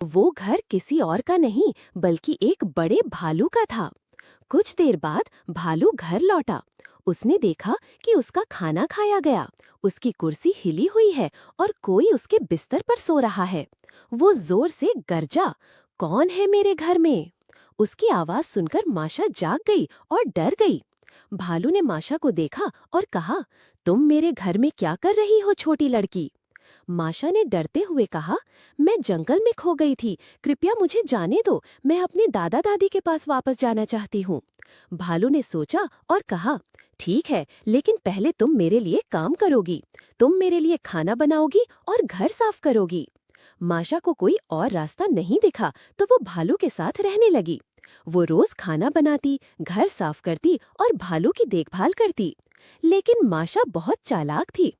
वो घर किसी और का नहीं बल्कि एक बड़े भालू का था। कुछ देर बाद भालू घर लौटा। उसने देखा कि उसका खाना खाया गया, उसकी कुर्सी हिली हुई है और कोई उसके बिस्तर पर सो रहा है। वो जोर से गरजा, कौन है मेरे घर में? उसकी आवाज सुनकर माशा जाग गई और डर गई। भालू ने माशा को देखा और कहा, तुम मेरे घर में क्या कर रही हो छोटी लड़की? माशा ने डरते हुए कहा, मैं जंगल में खो गई थी, कृपया मुझे जाने दो, मैं अपने दादा दादी के पास वापस जाना चाहती हूँ। भालू ने सोचा और कहा, ठीक है, लेकिन पहले तुम मेरे लिए काम करोगी। तुम मेरे लिए खाना बनाओगी और घर साफ करोगी। माशा को कोई और रास्ता नहीं दिखा तो वो भालू के साथ रहने लगी। वो रोज खाना बनाती, घर साफ करती और भालू की देखभाल करती। लेकिन माशा बहुत चालाक थी।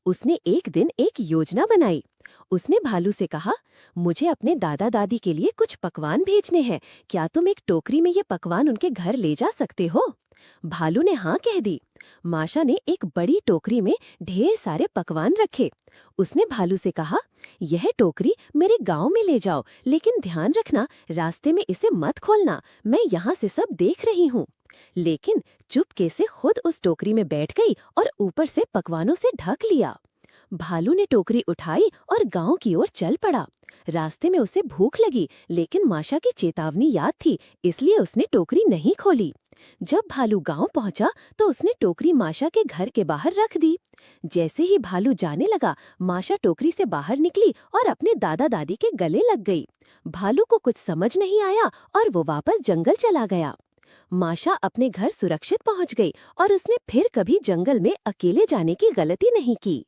उसने एक दिन एक योजना बनाई। उसने भालू से कहा, मुझे अपने दादा दादी के लिए कुछ पकवान भेजने हैं, क्या तुम एक टोकरी में ये पकवान उनके घर ले जा सकते हो? भालू ने हाँ कह दी। माशा ने एक बड़ी टोकरी में ढेर सारे पकवान रखे। उसने भालू से कहा, यह टोकरी मेरे गांव में ले जाओ, लेकिन ध्यान रखना रास्ते में इसे मत खोलना, मैं यहाँ से सब देख रही हूँ। लेकिन चुपके से खुद उस टोकरी में बैठ गई और ऊपर से पकवानों से ढक लिया। भालू ने टोकरी उठाई और गांव की ओर चल पड़ा। रास्ते में उसे भूख लगी, लेकिन माशा की चेतावनी याद थी, इसलिए उसने टोकरी नहीं खोली। जब भालू गांव पहुंचा तो उसने टोकरी माशा के घर के बाहर रख दी। जैसे ही भालू जाने लगा, माशा टोकरी से बाहर निकली और अपने दादा दादी के गले लग गई। भालू को कुछ समझ नहीं आया और वो वापस जंगल चला गया। माशा अपने घर सुरक्षित पहुंच गई और उसने फिर कभी जंगल में अकेले जाने की गलती नहीं की।